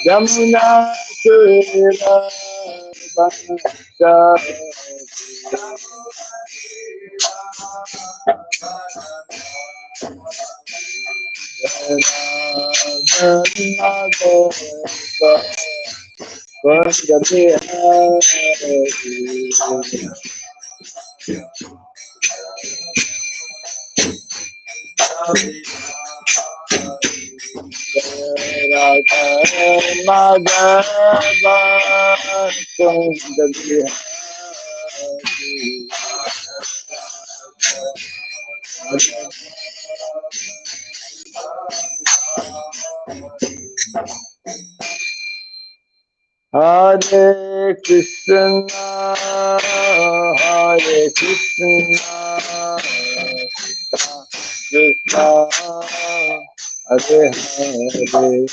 Yamuna Sridham Yamuna Hare Krishna, Hare Krishna, Krishna, Hare Hare,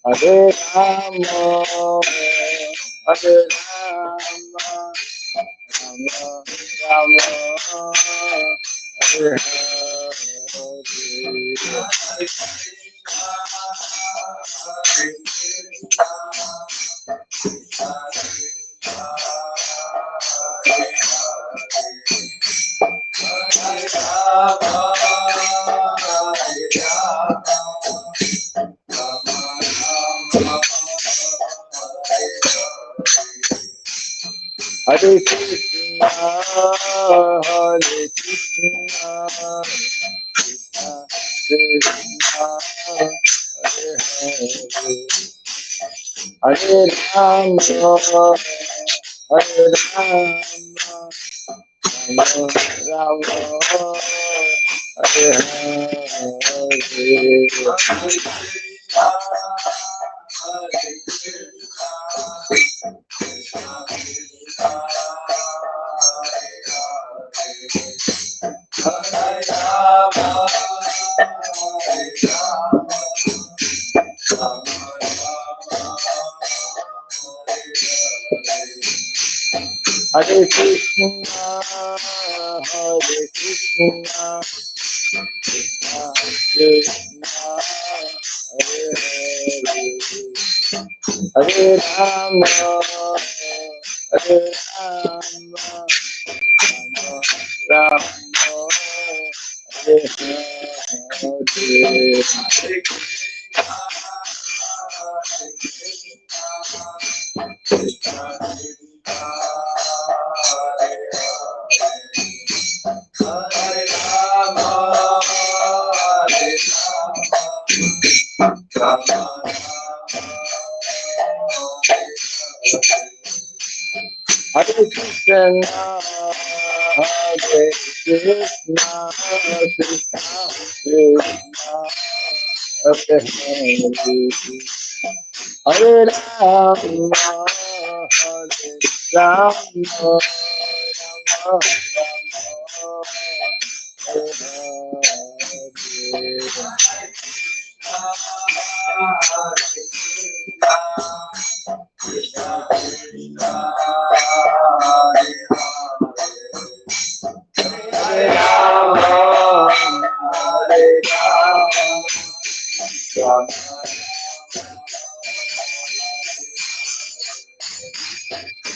Hare Rama, Hare Rama, Rama Rama, Hare Hare Krishna, Hare Krishna, Krishna Krishna, Hare Hare, Hare Rama, Hare Rama, Rama Rama, Hare Hare. Hare Krishna, Hare Krishna, Krishna Krishna, Hare Hare, Hare Rama, Hare Rama, Rama Rama, Hare Hare. Hare Krishna, Hare Krishna, Krishna Krishna, Hare Hare, Hare Rama, Hare Rama, Rama Rama, Hare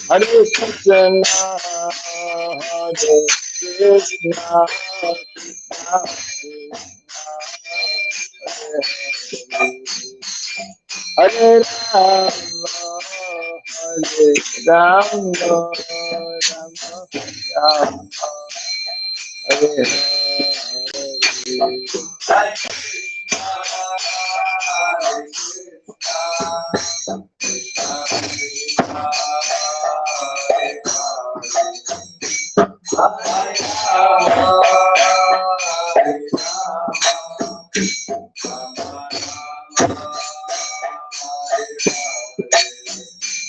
Hare Krishna, Hare Krishna, Krishna Krishna, Hare Rama, Hare Rama, Rama Rama, Hare Hare.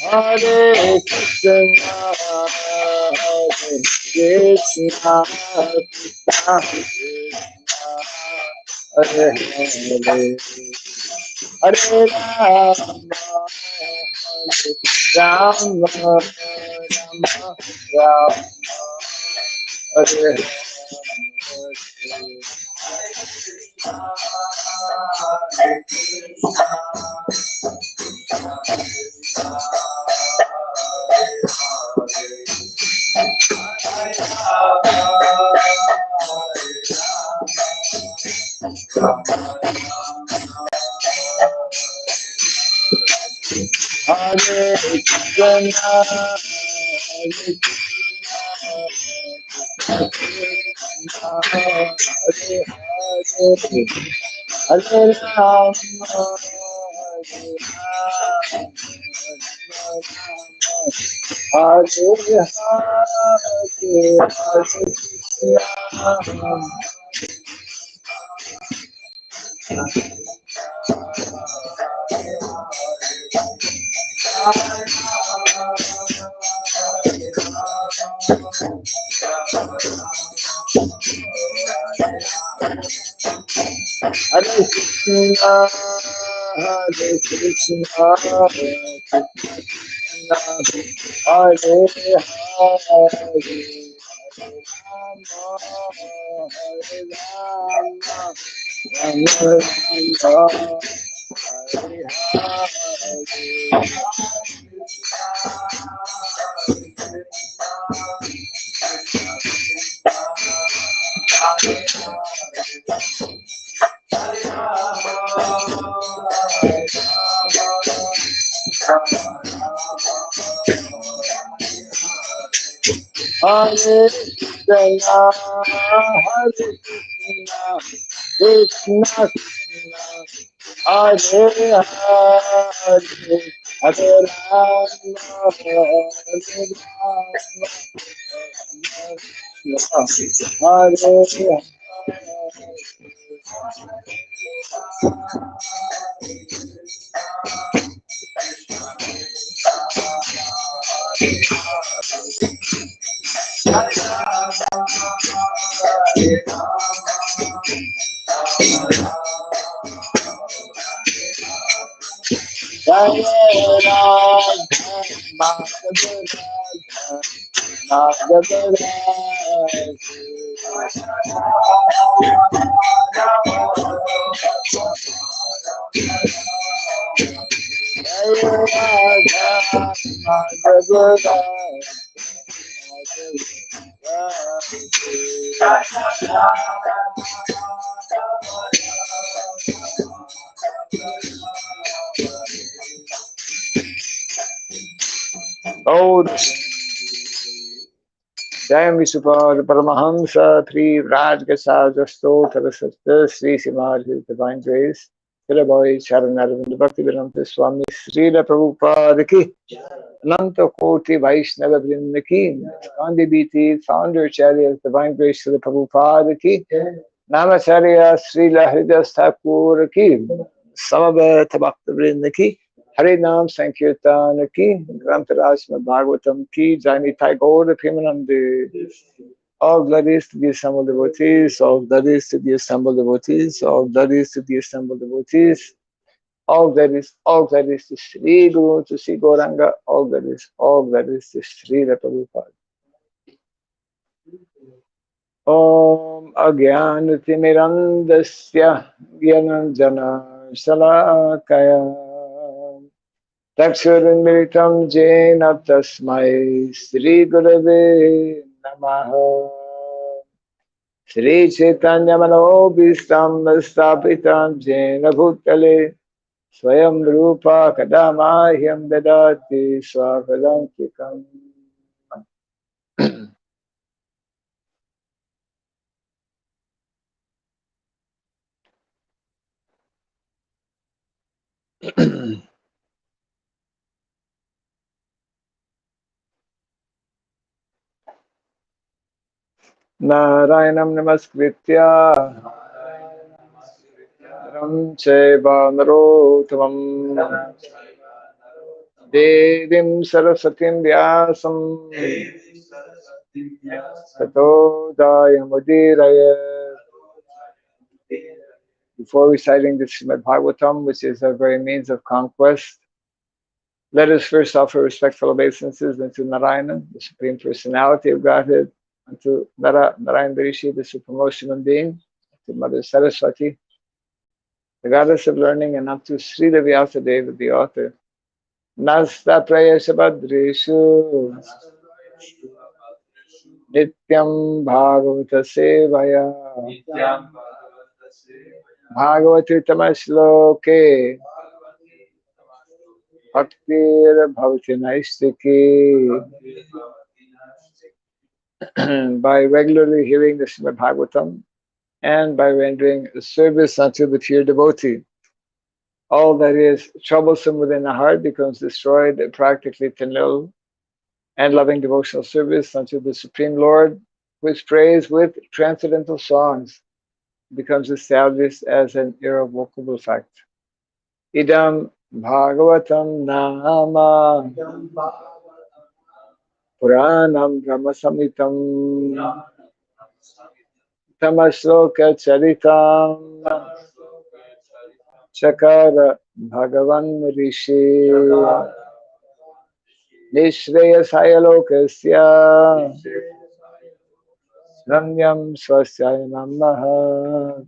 Hare Krishna, Hare Krishna, Krishna Krishna, Hare Hare, Hare Rama, Rama Rama Rama Hare Hare Krishna, Hare Krishna, Hare Hare, Hare Rama, Hare Rama, Hare Hare, Hare Krishna. Hare Krishna, Hare Krishna, Hare Hare, Hare Rama, Rama Rama, Hare Hare Krishna, Hare Krishna, Krishna Krishna, Hare Hare, Hare Rama, Hare Rama, Hare Jaya Radha, Madhava Radha, Oh, Jai Visupada Paramahamsa, Three Rajgasa, Stotra Sutta, Sri Srimad, His Divine Grace, Sirabai Charanaravinda Bhakti Vedanta Swami, Srila Prabhupada Ki, Ananta Koti Vaishnava Vrinda Ki, Gandhi BT, Founder Acharya, Divine Grace Srila Prabhupada Ki, Namacharya Srila Hridas Thakur Ki, Samabhata Bhakta Vrinda Ki, Hare Nam Sankirtan Ki, Grantaraj Bhagavatam Ki, Jani Tagore Premanande. All glories to the assembled devotees, all glories to the assembled devotees, all glories to the assembled devotees, all glories to Sri Guru, to Sri Gauranga, all glories to Sri Prabhupada. Om Agyanatimirandasya Gyananjana Shalakaya Takshurunmilitam Jena Tasmai Sri Gurave Namaha Sri Chaitanya Manobhistam Stapitam Jena Bhutale Swayam Rupa Kadamahyam Dadati Swakadantikam. Narayanam Namaskritya Ram Chaiva Narottamam Devim Sarasatim Vyasam Tato Jayamudiraya. Before reciting the Srimad Bhagavatam, which is our very means of conquest, Let us first offer respectful obeisances unto Narayana, the Supreme Personality of Godhead, unto Narayan Rishi, the Supreme Human Being, to Mother Saraswati, the Goddess of Learning, and unto Sridham Vyasadeva, the author. Nasta Prayashabhadreshu Nityam Bhagavata Sevaya Bhagavati Tamashloke Bhaktir Bhavati Naistiki. By regularly hearing the Srimad Bhagavatam and by rendering service unto the pure devotee, all that is troublesome within the heart becomes destroyed practically to nil, and loving devotional service unto the Supreme Lord, who is praised with transcendental songs, becomes established as an irrevocable fact. Idam Bhagavatam Nama Puranam Brahmasamhitam Tamasloka Charitam Chakara Bhagavan Rishi Nishreyasaya Lokasya Ramyam Swasya Namaha.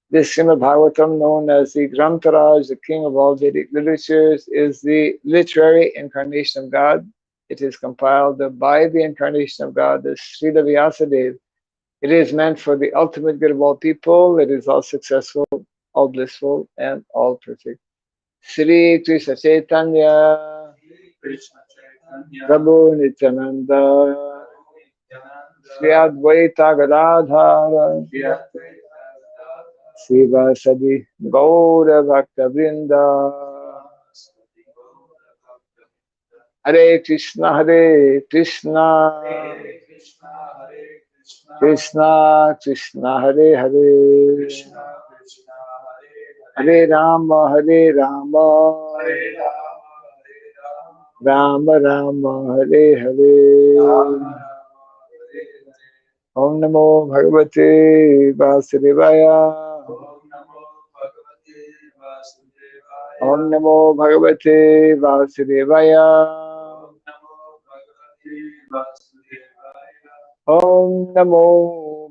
This Srimad Bhagavatam, known as the Grantaraj, the king of all Vedic literatures, is the literary incarnation of God. It is compiled by the incarnation of God, the Sridham Vyasadeva. It is meant for the ultimate good of all people. It is all successful, all blissful, and all perfect. Sri Krishna Chaitanya Prabhu Nityananda Sri Advaita Gadadhara Srivasadi Gaura Bhakta Vrinda. Hare Krishna Krishna Krishna Hare Hare Hare Rama Rama Rama Hare Hare. Om Namo Bhagavate Vasudevaya. Om Namo Bhagavate Vasudevaya. Om Namo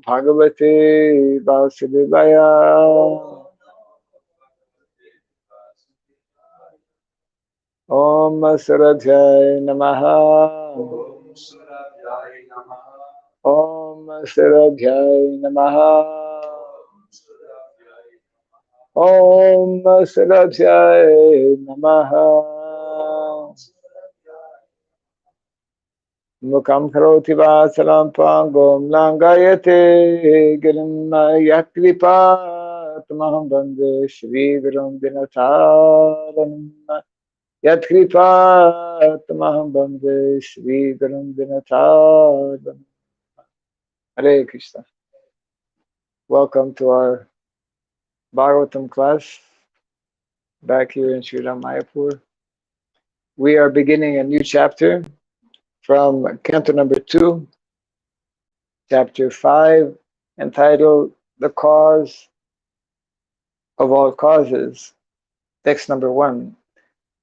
Bhagavate Vasudevaya. Om Saradhyaya Namaha. Om Saradhyaya Namaha. Om Saradhyaya Namaha. Mukam karoti vasalam pangom langayate girim yakripa tamaham bande Shri Gurum Dinataranam. Yatkripa tamaham bande Shri Gurum Dinataranam. Hare Krishna. Welcome to our Bhagavatam class back here in Sridham, Mayapur. We are beginning a new chapter from Canto number 2, chapter 5, entitled The Cause of All Causes. Text number 1.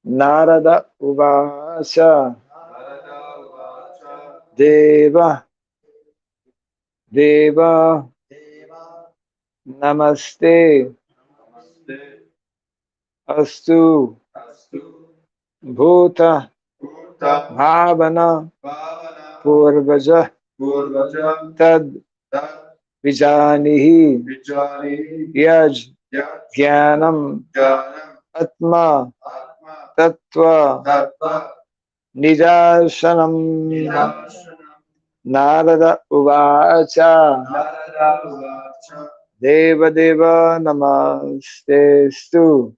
Narada Uvacha Deva Namaste Astu Bhuta Bhavana Purvaja Tad Vijanihi Yaj Jnanam Atma Tattva Nidarsanam. Narada Uvacha Deva Namaste Stu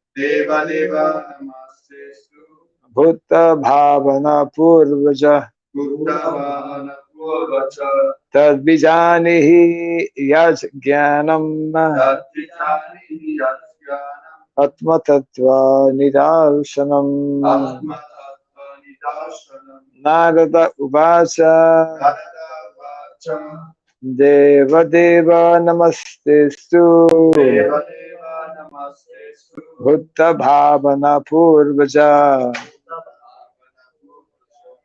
Bhuta Bhavana Purvaja Tad Vijanihi Yaj Jnanam Atma Tattva Nidarsanam. Narada Uvacha Deva Namaste Stu Bhutta Bhavana Purvaja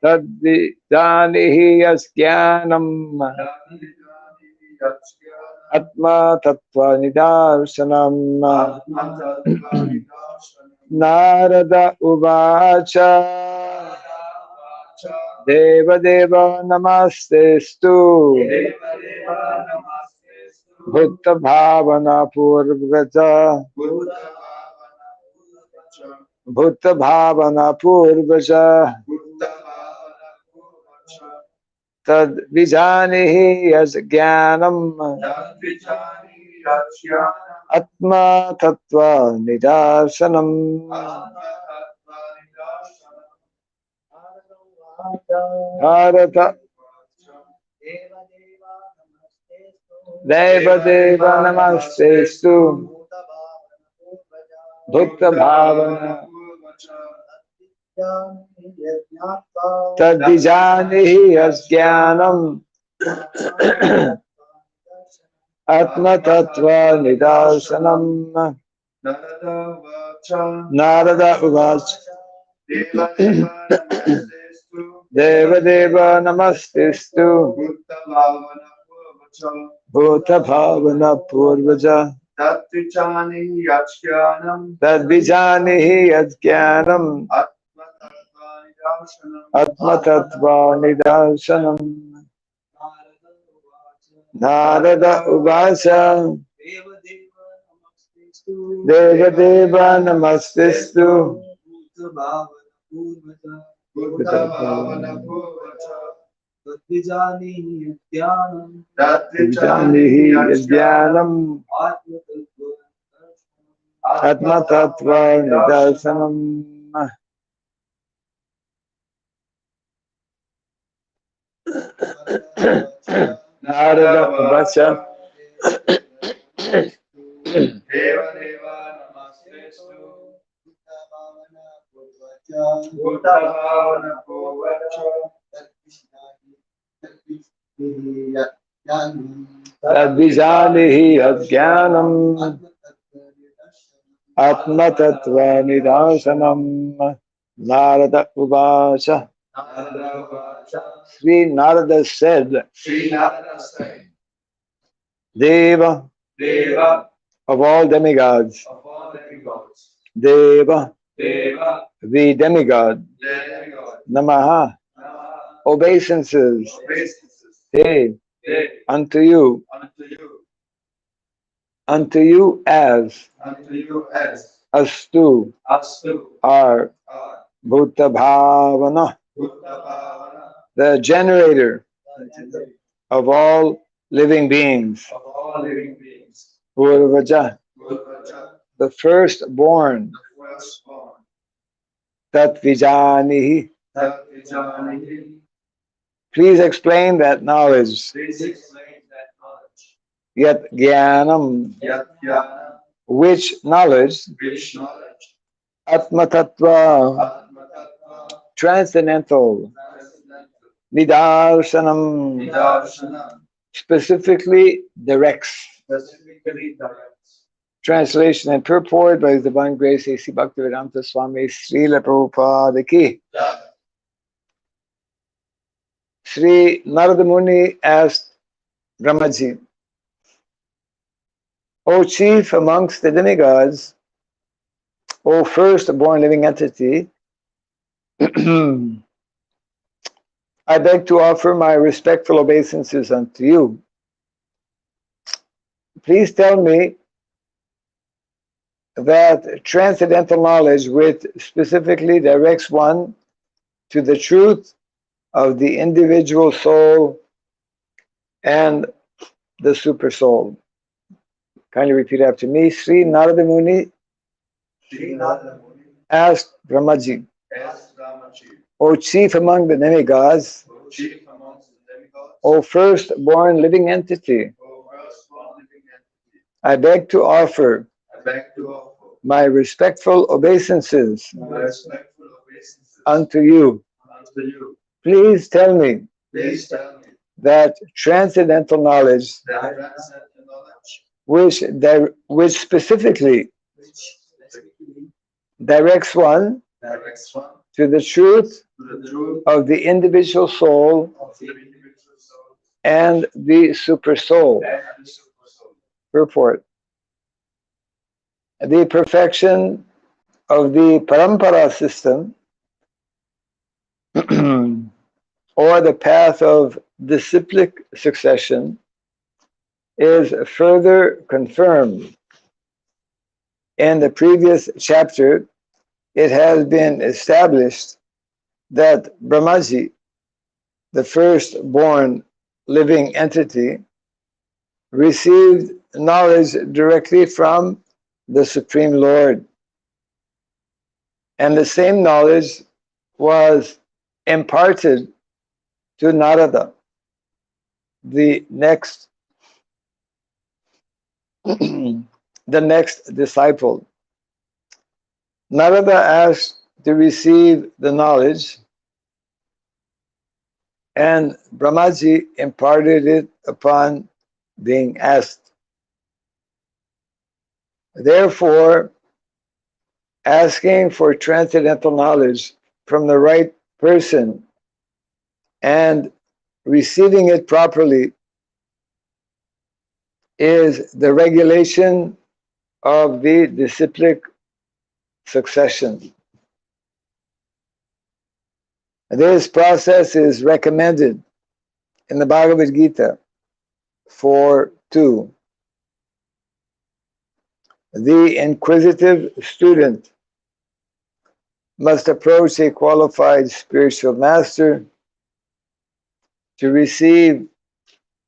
Tadvijanihi Yaskyanam Atma Tattva Nidarsanam. Narada Uvacha Deva Deva Namastestu Bhutta Bhavana Purvaja Bhutta Bhavana Purvaja Tad Vijanihi Yasgyanam Atma Tattva Nidarsanam. Bharata Deva Deva Namastestu Bhutta Bhavana Tadvijanihi Yasgyanam Atma Tattva Nidarsanam. Narada Uvacha Deva Deva Namastestu Bhuta Bhavana Purvaja Tadvijanihi Yajnanam Atma Tattva Nidarsanam. Narada Uvacha Deva Deva Namastestu Bhuta Bhavana Tadvijanihi Yajnanam Atma Tattva Nidarsanam. Narada Uvacha Deva Deva Namastestu Bhuta Bhavana Purvacha Tadvijanihi Yajnanam Atma Tattva Nidarsanam. Narada Uvacha Sri Narada said, Deva of all demigods, Deva the demigod, Namaha obeisances, Hey unto you as Astu are Bhuta Bhavana, the generator of all living beings, Purvaja, the firstborn, Tatvijanihi. Please explain that knowledge. Yat Jnanam, which knowledge? Atma Tattva, transcendental. Nidarsanam, specifically directs. Translation and purport by His Divine Grace A.C. Bhaktivedanta Swami Srila Prabhupada Ki. Sri Narada Muni asked Brahmaji, O chief amongst the demigods, O first-born living entity, I beg to offer my respectful obeisances unto you. Please tell me that transcendental knowledge which specifically directs one to the truth of the individual soul and the super soul. Kindly repeat after me. Sri Narada Muni asked Brahmaji, O chief among the demigods, O first-born living entity, I beg to offer my respectful obeisances unto you. Please tell me that transcendental knowledge which specifically directs one to the truth of the individual soul and the super soul. Purport. The perfection of the parampara system or the path of disciplic succession is further confirmed. In the previous chapter, it has been established that Brahmaji, the first-born living entity, received knowledge directly from the Supreme Lord. And the same knowledge was imparted to Narada, the next disciple. Narada asked to receive the knowledge, and Brahmaji imparted it upon being asked. Therefore, asking for transcendental knowledge from the right person and receiving it properly is the regulation of the disciplic succession. This process is recommended in the Bhagavad Gita 4:2. The inquisitive student must approach a qualified spiritual master to receive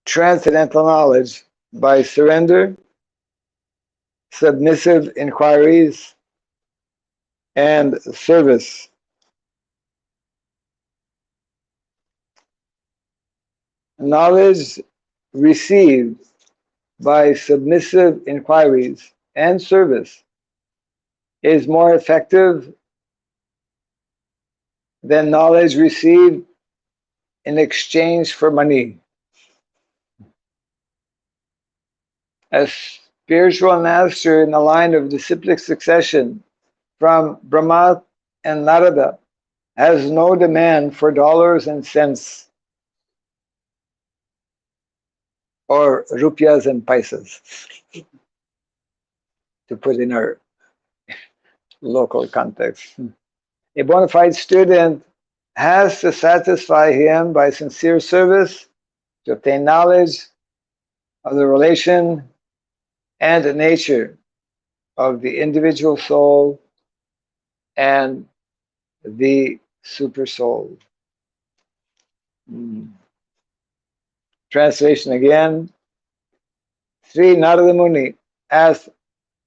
transcendental knowledge by surrender, submissive inquiries, and service. Knowledge received by submissive inquiries and service is more effective than knowledge received in exchange for money. A spiritual master in the line of disciplic succession from Brahma and Narada has no demand for dollars and cents or rupias and paisas, to put in our local context. A bona fide student has to satisfy him by sincere service to obtain knowledge of the relation and the nature of the individual soul and the super soul. Translation again. Sri Narada Muni asked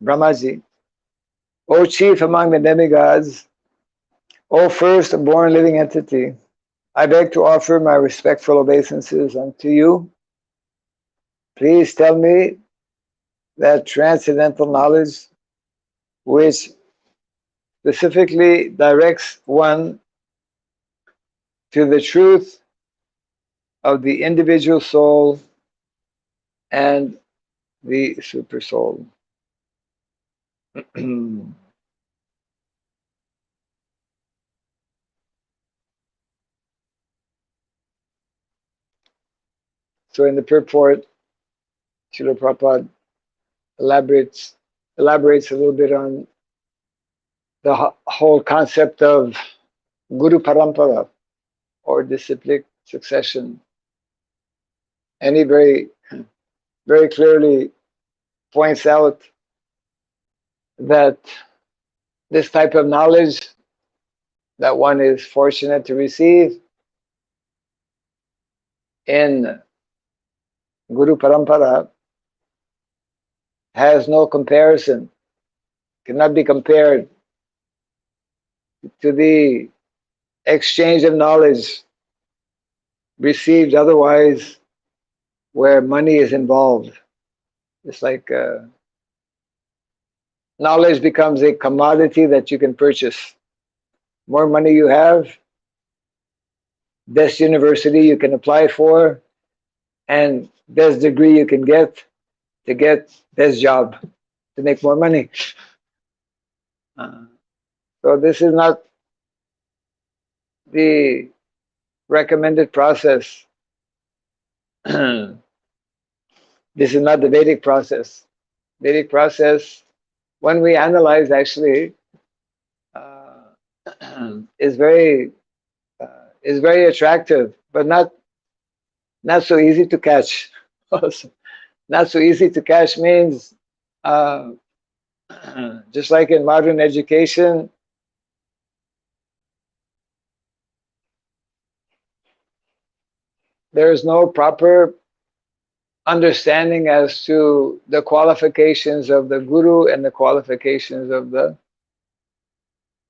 Brahmaji, O chief among the demigods, O first-born living entity, I beg to offer my respectful obeisances unto you. Please tell me that transcendental knowledge which specifically directs one to the truth of the individual soul and the super soul. So in the purport, Srila Prabhupada elaborates a little bit on the whole concept of Guru Parampara or disciplic succession. And he very, very clearly points out that this type of knowledge that one is fortunate to receive in Guru Parampara has no comparison, cannot be compared to the exchange of knowledge received otherwise where money is involved. It's like knowledge becomes a commodity that you can purchase. More money you have, best university you can apply for, and best degree you can get to get best job, to make more money. So this is not the recommended process. This is not the Vedic process. Vedic process, when we analyze, actually, is very attractive, but not so easy to catch. Also, not so easy to catch means, just like in modern education, there is no proper understanding as to the qualifications of the guru and the qualifications of the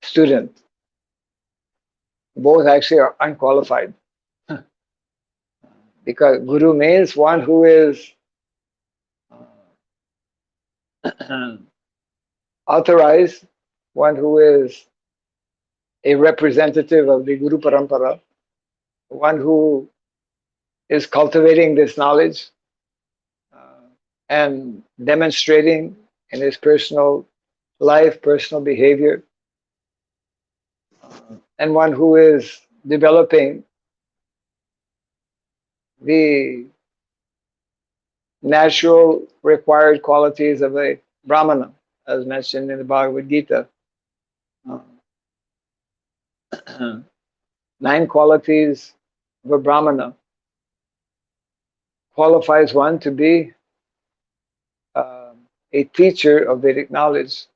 student. Both actually are unqualified. Because guru means one who is authorized, one who is a representative of the guru parampara, one who is cultivating this knowledge and demonstrating in his personal life, personal behavior, and one who is developing the natural required qualities of a brahmana, as mentioned in the Bhagavad Gita. 9 qualities of a brahmana qualifies one to be a teacher of Vedic knowledge.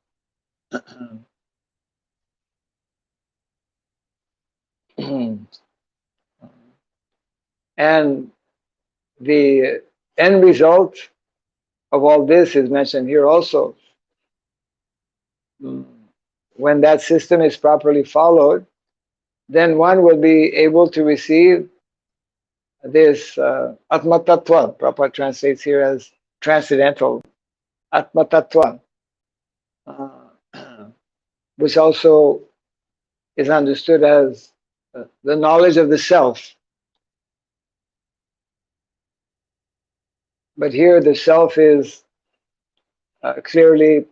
And the end result of all this is mentioned here also. When that system is properly followed, then one will be able to receive this Atma Tattva. Prabhupada translates here as transcendental Atma Tattva, which also is understood as the knowledge of the self. But here the self is clearly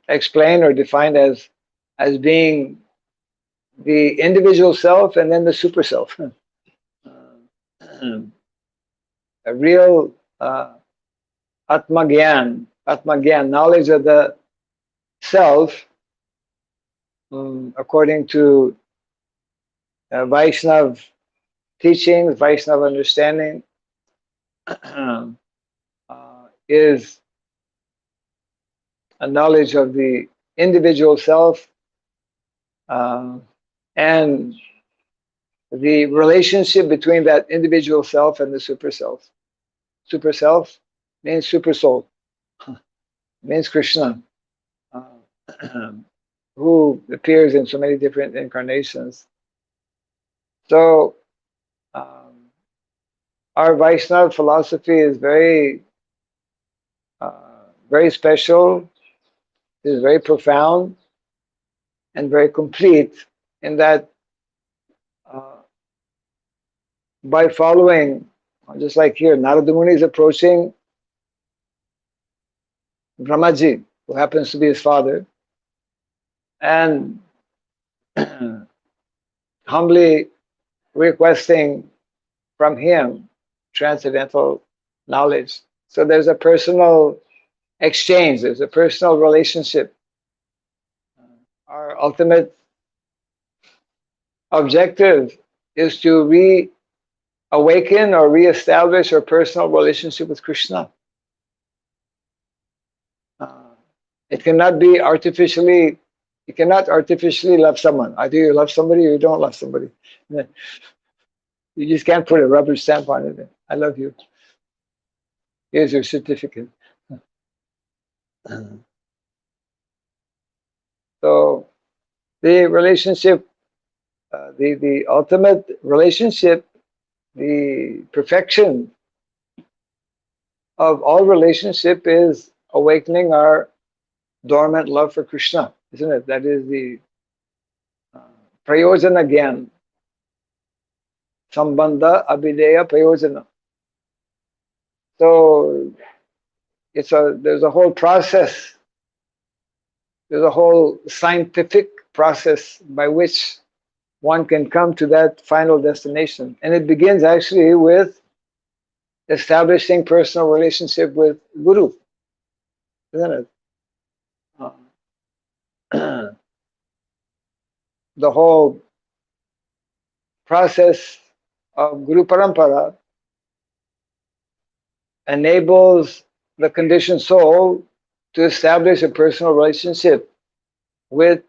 explained or defined as being the individual self and then the super self. A real Atma Gyan, knowledge of the self, according to Vaishnava teachings, Vaishnava understanding, is a knowledge of the individual self and the relationship between that individual self and the super self. Super self means super soul, means Krishna, who appears in so many different incarnations. So our Vaishnava philosophy is very special, is very profound, and very complete in that by following, just like here, Narada Muni is approaching Brahmaji, who happens to be his father, and humbly requesting from him transcendental knowledge. So there's a personal exchange, there's a personal relationship. Our ultimate objective is to reawaken or reestablish our personal relationship with Krishna. It cannot be artificially, you cannot artificially love someone. Either you love somebody or you don't love somebody. You just can't put a rubber stamp on it. I love you. Here's your certificate. So the relationship, the ultimate relationship, the perfection of all relationship is awakening our dormant love for Krishna, isn't it? That is the prayojana gyan. Sambandha abhideya prayojana. So there's a whole process There's a whole scientific process by which one can come to that final destination. And it begins actually with establishing personal relationship with Guru, isn't it? The whole process of Guru Parampara enables the conditioned soul to establish a personal relationship with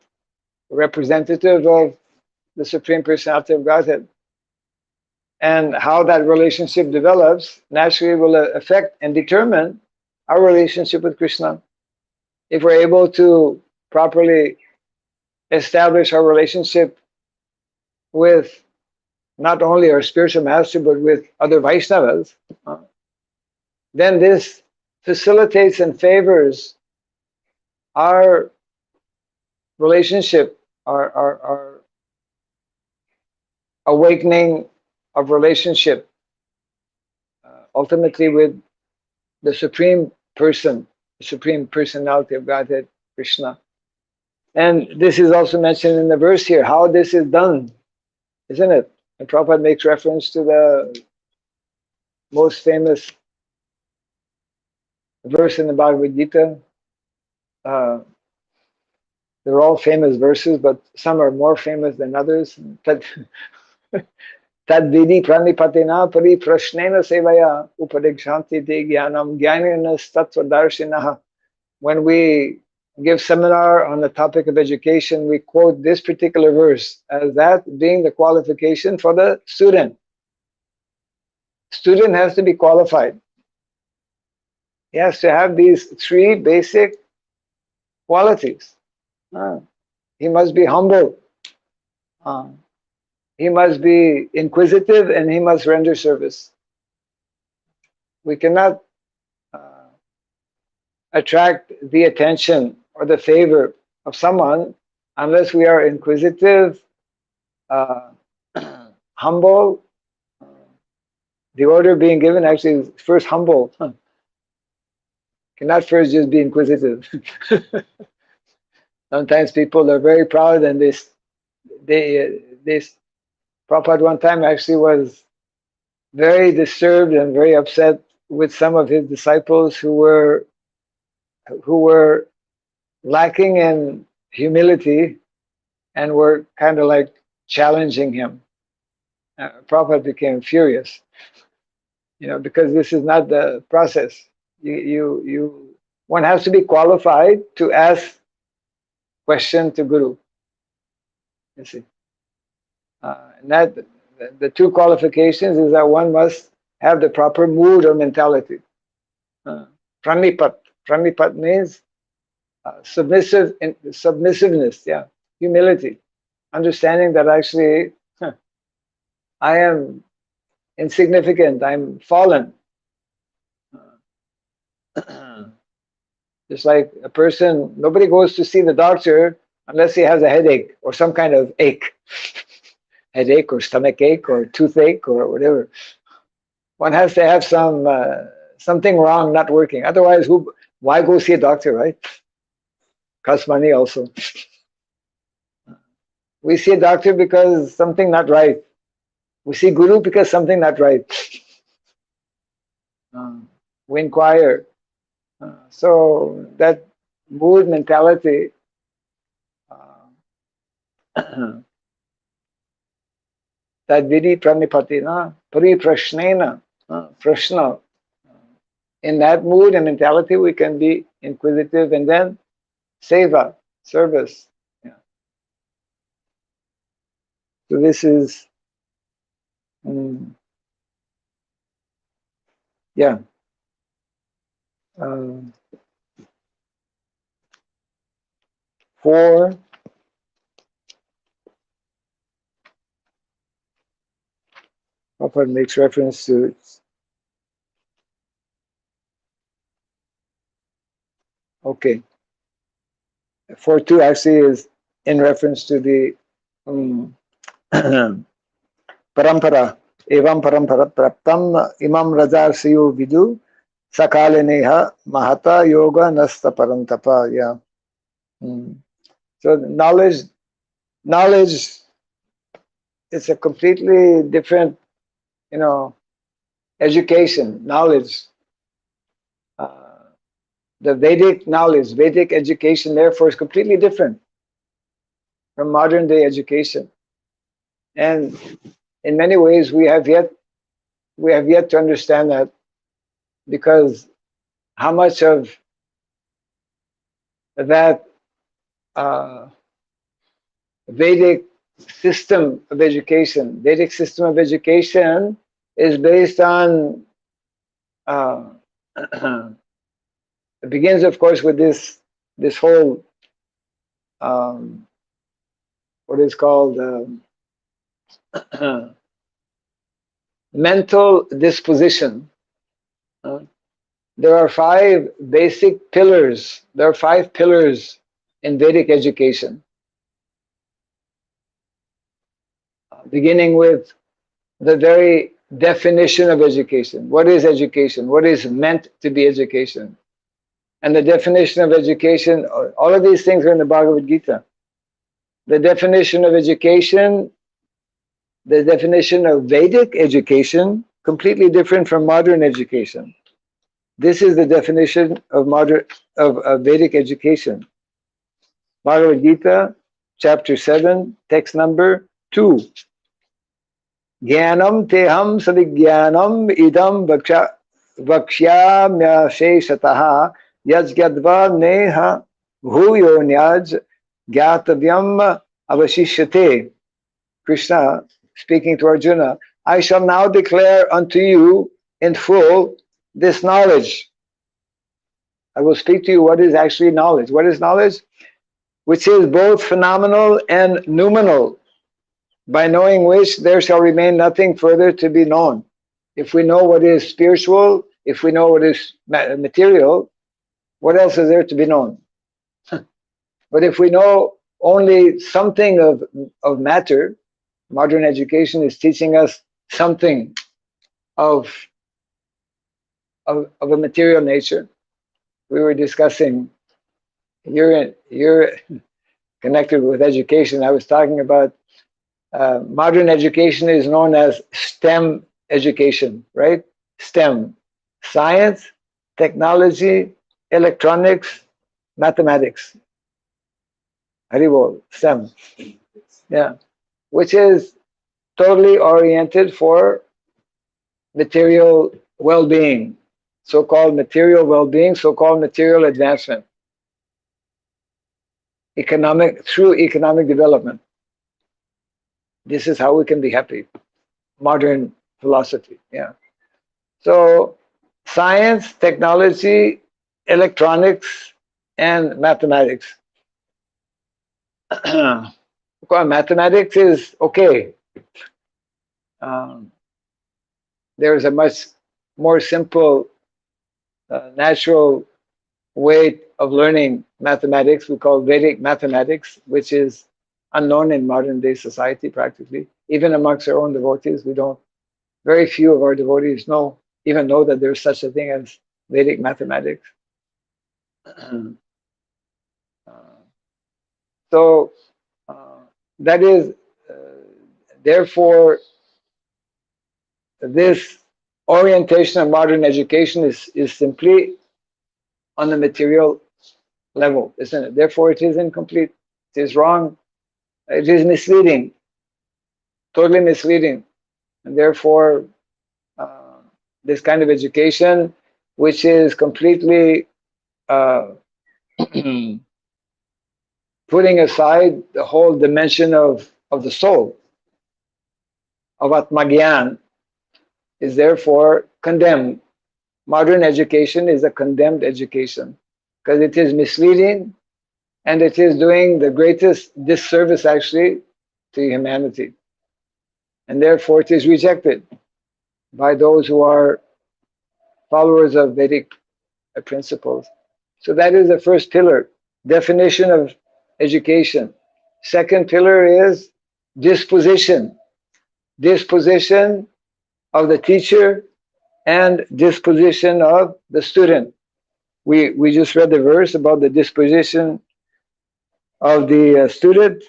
a representative of the Supreme Personality of Godhead. And how that relationship develops naturally will affect and determine our relationship with Krishna. If we're able to properly establish our relationship with not only our spiritual master but with other Vaishnavas, then this facilitates and favors our relationship, our awakening of relationship ultimately with the Supreme Person, the Supreme Personality of Godhead, Krishna. And this is also mentioned in the verse here, how this is done, isn't it? And Prabhupada makes reference to the most famous verse in the Bhagavad Gita. They're all famous verses, but some are more famous than others. Tad vidi pranipatina pari prashnena sevaya upadekshanti te jnanam jnanena tattva darshinaha. When we give seminar on the topic of education, we quote this particular verse as that being the qualification for the student. Student has to be qualified. He has to have these three basic qualities. He must be humble. He must be inquisitive, and he must render service. We cannot attract the attention or the favor of someone unless we are inquisitive, humble. The order being given actually is first humble. Cannot first just be inquisitive. Sometimes people are very proud and they Prabhupada one time actually was very disturbed and very upset with some of his disciples who were lacking in humility and were kind of like challenging him. Prabhupada became furious, because this is not the process. One has to be qualified to ask question to Guru. You see, and that the two qualifications is that one must have the proper mood or mentality. Pranipat. Pranipat means submissiveness, humility, understanding that actually I am insignificant, I'm fallen. Just like a person, nobody goes to see the doctor unless he has a headache or some kind of ache. Headache or stomach ache or toothache or whatever. One has to have something wrong, not working. Otherwise, why go see a doctor, right? Costs money also. We see a doctor because something not right. We see Guru because something not right. We inquire. So that mood mentality that vidi pranipatina pari prashnena prashna. In that mood and mentality, we can be inquisitive and then seva, service. So this is, four. Prabhupada makes reference to okay. 4.2 actually is in reference to the parampara. Evam parampara praptam imam rajarsiyo vidu sakaleneha mahata yoga nasta parantapa. So knowledge is a completely different, education, knowledge. The Vedic knowledge, Vedic education, therefore, is completely different from modern day education. And in many ways, we have yet to understand that, because how much of that Vedic system of education is based on, it begins, of course, with this whole what is called mental disposition. There are five basic pillars. There are five pillars in Vedic education, beginning with the very definition of education. What is education? What is meant to be education? And the definition of education, all of these things are in the Bhagavad Gita. The definition of education, the definition of Vedic education, completely different from modern education. This is the definition of Vedic education. Bhagavad Gita, chapter 7, text number 2. Jnanam teham savijnanam idam vakshyamya sheshataha yajgadva neha bhuyo nyaj gyatavyam avashishyate. Krishna speaking to Arjuna, I shall now declare unto you in full this knowledge. I will speak to you what is actually knowledge. What is knowledge? Which is both phenomenal and noumenal, by knowing which there shall remain nothing further to be known. If we know what is spiritual, if we know what is material, what else is there to be known? But if we know only something of matter, modern education is teaching us something of a material nature. We were discussing, you're connected with education. I was talking about modern education is known as STEM education, right? STEM, science, technology, electronics, mathematics. Haribol, STEM. Yeah. Which is totally oriented for material well-being, so-called material well-being, so-called material advancement, through economic development. This is how we can be happy. Modern philosophy, yeah. So science, technology, electronics, and mathematics. Mathematics is okay. There is a much more simple, natural way of learning mathematics. We call Vedic mathematics, which is unknown in modern day society practically. Even amongst our own devotees, very few of our devotees even know that there's such a thing as Vedic mathematics. So that is, therefore, this orientation of modern education is simply on the material level, isn't it? Therefore, it is incomplete. It is wrong. It is misleading, totally misleading. And therefore, this kind of education, which is completely putting aside the whole dimension of the soul, of Atmagyan, is therefore condemned. Modern education is a condemned education because it is misleading and it is doing the greatest disservice actually to humanity. And therefore it is rejected by those who are followers of Vedic principles. So that is the first pillar, definition of education. Second pillar is disposition. Disposition of the teacher and disposition of the student. We just read the verse about the disposition of the student,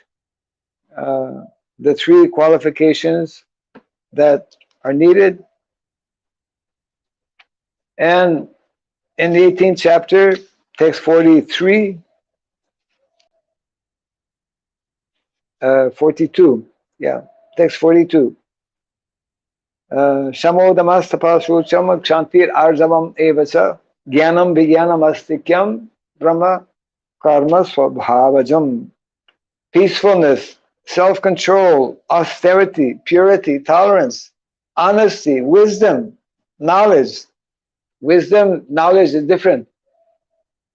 the three qualifications that are needed. And in the 18th chapter, text 43, 42, yeah, text 42. Shamodamastapasucham kshantir arjavam evasa jnanam vijnanam astikyam brahma karma swabhavajam. Peacefulness, self-control, austerity, purity, tolerance, honesty, wisdom, knowledge. Wisdom, knowledge is different.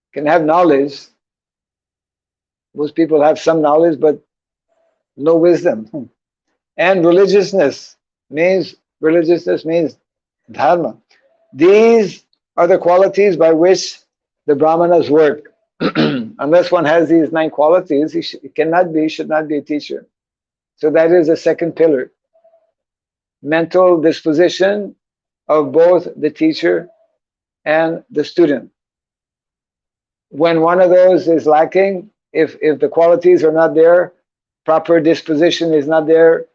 You can have knowledge. Most people have some knowledge, but no wisdom. And religiousness means dharma. These are the qualities by which the brahmanas work. Unless one has these 9 qualities, he should not be a teacher. So that is the second pillar. Mental disposition of both the teacher and the student. When one of those is lacking, if the qualities are not there, proper disposition is not there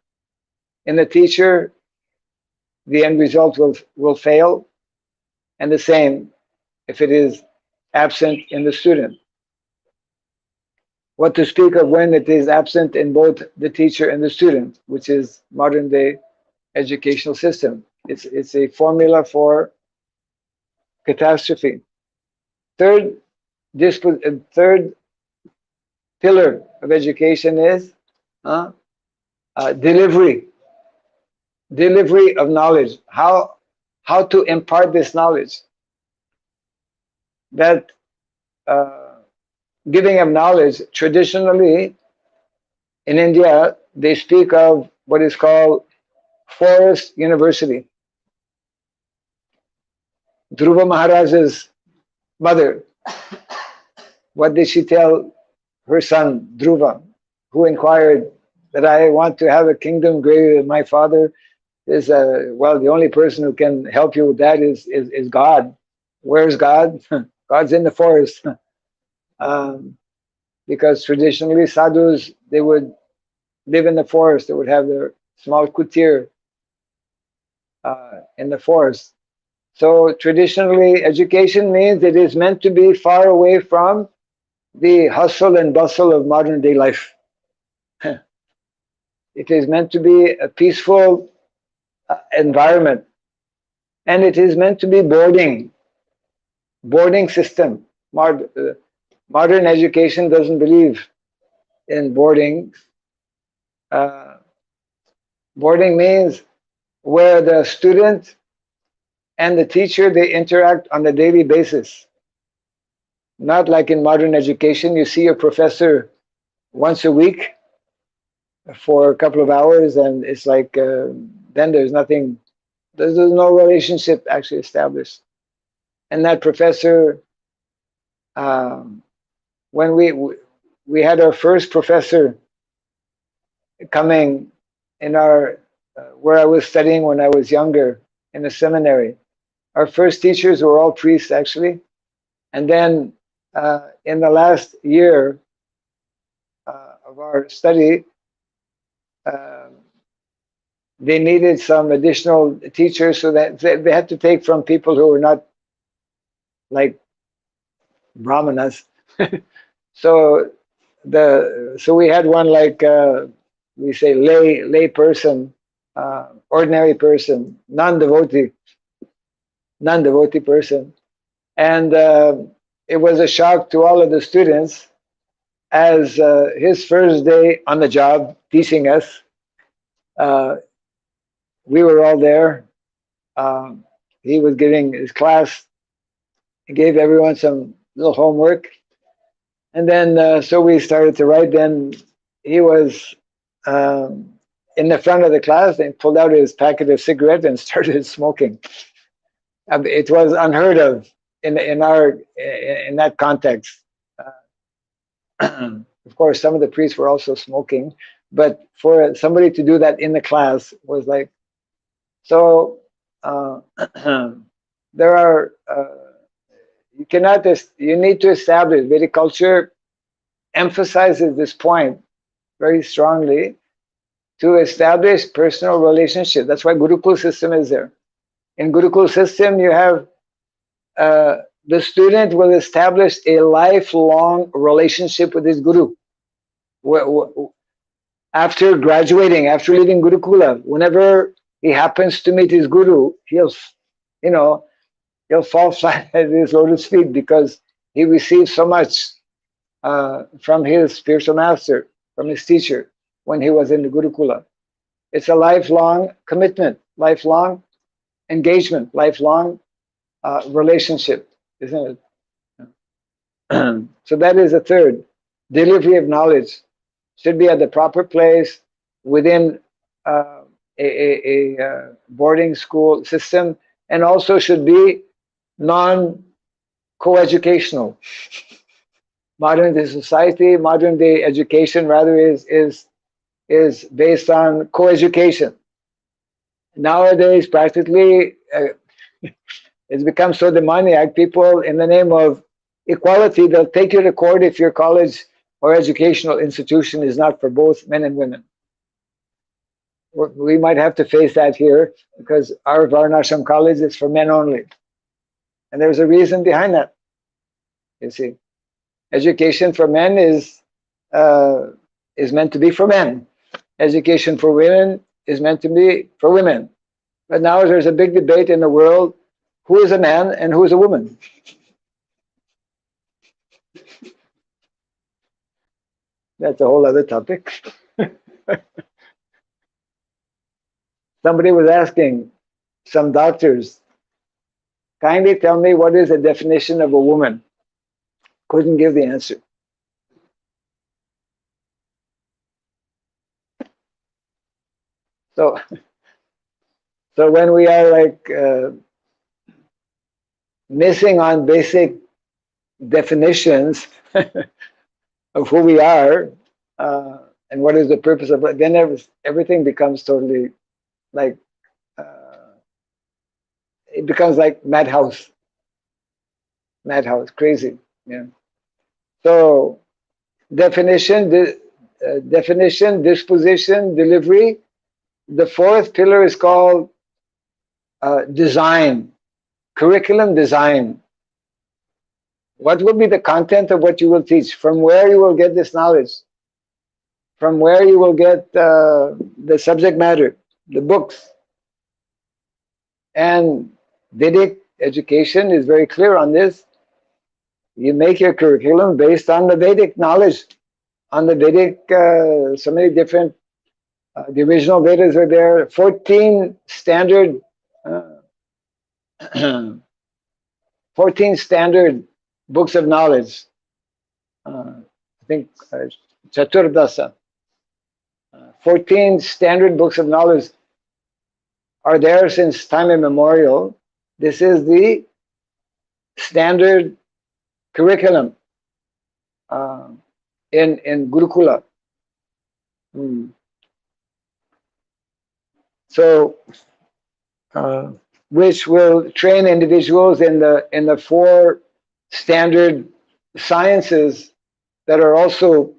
in the teacher, the end result will fail. And the same if it is absent in the student. What to speak of when it is absent in both the teacher and the student, which is modern day educational system. It's a formula for catastrophe. Third pillar of education is delivery of knowledge. How to impart this knowledge. That giving of knowledge, traditionally in India, they speak of what is called Forest University. Dhruva Maharaj's mother, what did she tell her son Dhruva, who inquired that I want to have a kingdom greater than my father? Is well, the only person who can help you with that is God. Where's God? God's in the forest. Because traditionally sadhus, they would live in the forest. They would have their small kutir in the forest. So traditionally, education means it is meant to be far away from the hustle and bustle of modern day life. It is meant to be a peaceful environment, and it is meant to be boarding system. Modern education doesn't believe in boarding. Boarding means where the student and the teacher, they interact on a daily basis. Not like in modern education, you see a professor once a week for a couple of hours, and it's like then there's no relationship actually established. And that professor, when we had our first professor coming in our where I was studying when I was younger in the seminary. Our first teachers were all priests actually, and then in the last year of our study, they needed some additional teachers, so that they had to take from people who were not like brahmanas. So we had one like we say lay person, ordinary person, non-devotee person, and it was a shock to all of the students as his first day on the job teaching us. We were all there. He was giving his class. He gave everyone some little homework, and then so we started to write. Then he was in the front of the class and pulled out his packet of cigarettes and started smoking. It was unheard of in that context. Of course, some of the priests were also smoking, but for somebody to do that in the class was like so. There are you need to establish Vedic culture. emphasizes this point very strongly, to establish personal relationship. That's why Gurukul system is there. In Gurukul system, you have the student will establish a lifelong relationship with his guru. After graduating, after leaving Gurukula, whenever he happens to meet his guru, he'll fall flat at his lotus feet, because he received so much from his spiritual master, from his teacher, when he was in the Gurukula. It's a lifelong commitment, lifelong engagement, lifelong relationship, isn't it? So that is a third. Delivery of knowledge should be at the proper place within a boarding school system, and also should be non-coeducational. Modern day society, modern day education rather is based on coeducation. Nowadays, practically, it's become so demoniac. People, in the name of equality, they'll take you to court if your college or educational institution is not for both men and women. We might have to face that here, because our Varnasrama college is for men only. And there's a reason behind that. You see, education for men is meant to be for men. Education for women is meant to be for women. But now there's a big debate in the world, who is a man and who is a woman? That's a whole other topic. Somebody was asking some doctors, kindly tell me what is the definition of a woman. Couldn't give the answer. So when we are like missing on basic definitions of who we are and what is the purpose of it, then everything becomes totally like it becomes like madhouse, crazy. Yeah. So definition, disposition, delivery. The fourth pillar is called design, curriculum design. What will be the content of what you will teach? From where you will get this knowledge? From where you will get the subject matter, the books? And Vedic education is very clear on this. You make your curriculum based on the Vedic knowledge, on the Vedic, so many different, the original Vedas are there, 14 standard, 14 standard books of knowledge. I think Chaturdasa, 14 standard books of knowledge are there since time immemorial. This is the standard curriculum in Gurukula. So, which will train individuals in the four standard sciences that are also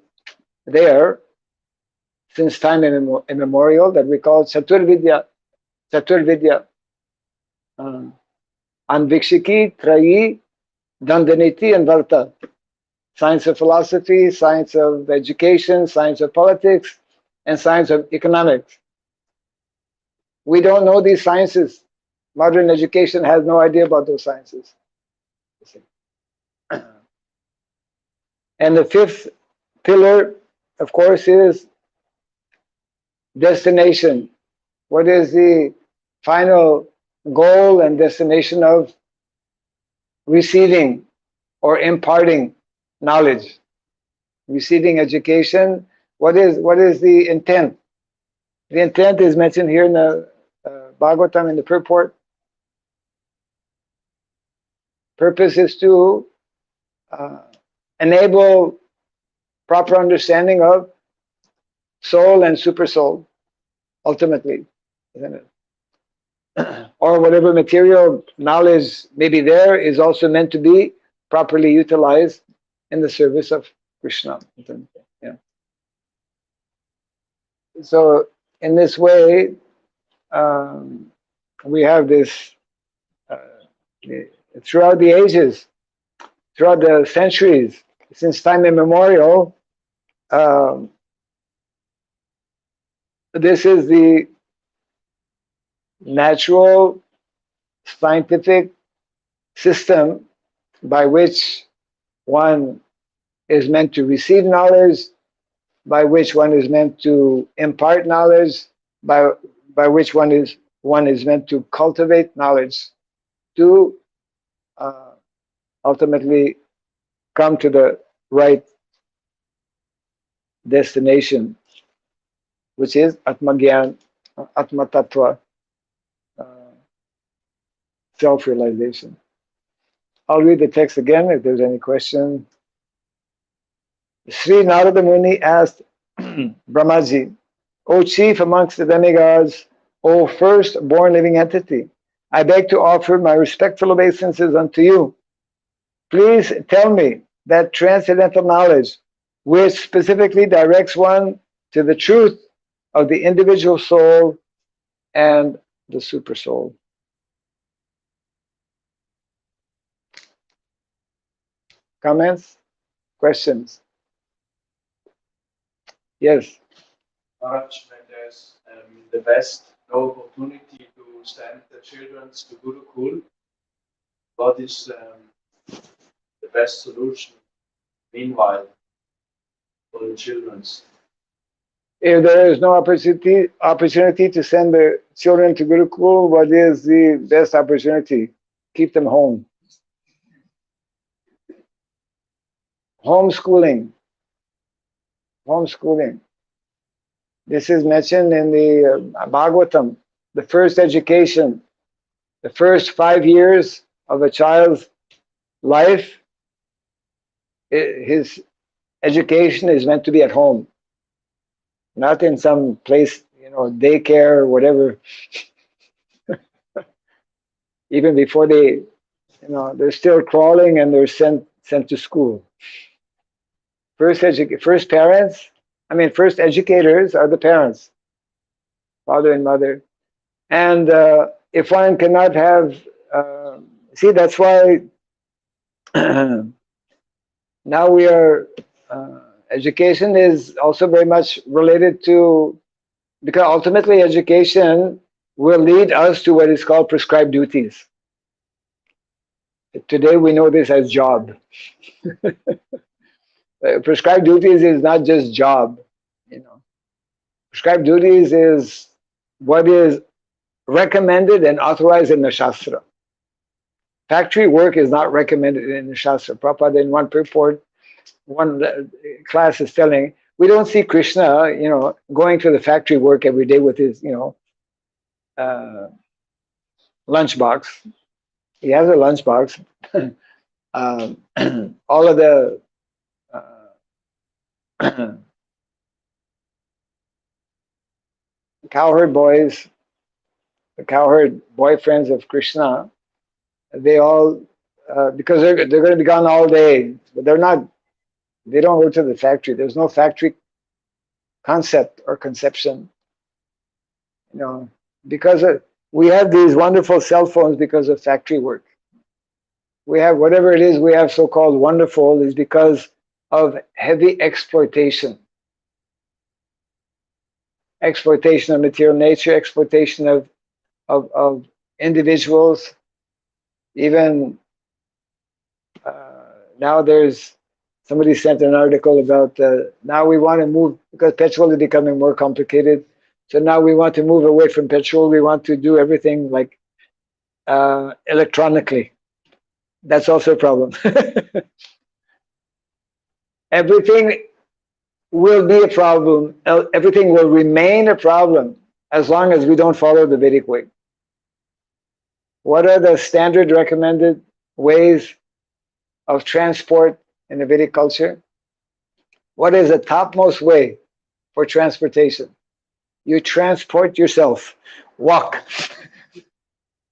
there since time immemorial, that we call Chaturvidya. Anvikshiki, Trayi, Dandaniti, and Varta. Science of philosophy, science of education, science of politics, and science of economics. We don't know these sciences. Modern education has no idea about those sciences. And the fifth pillar, of course, is destination. What is the final goal and destination of receiving or imparting knowledge? Receiving education, what is the intent? The intent is mentioned here in the Bhagavatam, in the purport. Purpose is to enable proper understanding of soul and super soul, ultimately, isn't it? Or whatever material knowledge may be there is also meant to be properly utilized in the service of Krishna. Yeah. So in this way, we have this uh, throughout the ages, throughout the centuries, since time immemorial. Um, this is the natural scientific system by which one is meant to receive knowledge, by which one is meant to impart knowledge, by which one is meant to cultivate knowledge to uh, ultimately come to the right destination, which is Atmagyan, Atma Tattva, uh, self-realization. I'll read the text again if there's any question. Sri Narada Muni asked Brahmaji, O chief amongst the demigods, O first born living entity, I beg to offer my respectful obeisances unto you. Please tell me that transcendental knowledge which specifically directs one to the truth of the individual soul and the super soul. Comments? Questions? Yes. Maharaj, when there's the West no opportunity to send the children to Gurukul, what is the best solution meanwhile for the children? If there is no opportunity to send the children to Gurukul, what is the best opportunity? Keep them home. Homeschooling. Homeschooling. This is mentioned in the Bhagavatam. The first education, the first 5 years of a child's life, his education is meant to be at home, not in some place, daycare or whatever. Even before they're still crawling and they're sent to school. First educators are the parents, father and mother. And if one cannot have, that's why now we are, education is also very much related to, because ultimately education will lead us to what is called prescribed duties. Today we know this as job. Prescribed duties is not just job. Prescribed duties is what is recommended and authorized in the Shastra. Factory work is not recommended in the Shastra. Prabhupada in one purport, one class is telling, we don't see Krishna, going to the factory work every day with his, lunchbox. He has a lunchbox. All of the cowherd boys, the cowherd boyfriends of Krishna, they all, because they're going to be gone all day, but they don't go to the factory. There's no factory concept or conception, because we have these wonderful cell phones because of factory work. We have whatever it is we have so-called wonderful is because of heavy exploitation. Exploitation of material nature, exploitation of individuals. Even now somebody sent an article about now we want to move, because petrol is becoming more complicated. So now we want to move away from petrol. We want to do everything like electronically. That's also a problem. Everything will be a problem. Everything will remain a problem as long as we don't follow the Vedic way. What are the standard recommended ways of transport in the Vedic culture? What is the topmost way for transportation? You transport yourself. Walk.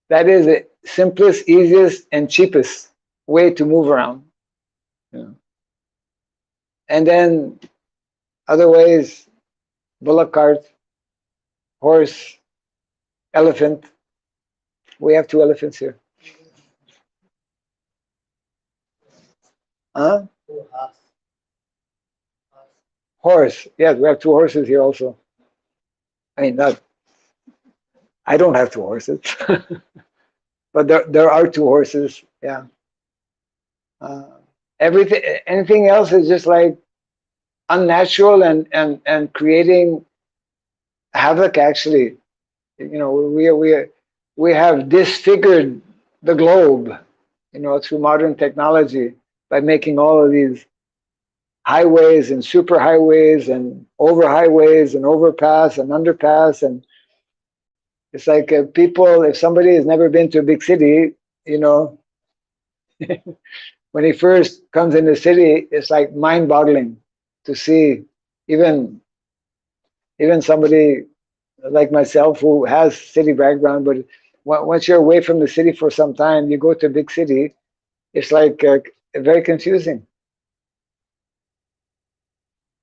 That is the simplest, easiest, and cheapest way to move around. And then other ways, bullock cart, horse, elephant. We have 2 elephants here. Huh? Horse. Yes, we have 2 horses here also. I mean, not. I don't have 2 horses, but there are 2 horses. Yeah. Everything, anything else is just like unnatural and creating havoc. Actually, we have disfigured the globe, through modern technology by making all of these highways and super highways and over highways and overpass and underpass. And it's like people, if somebody has never been to a big city, when he first comes in the city, it's like mind-boggling to see even somebody like myself who has city background, but once you're away from the city for some time, you go to a big city, it's like very confusing.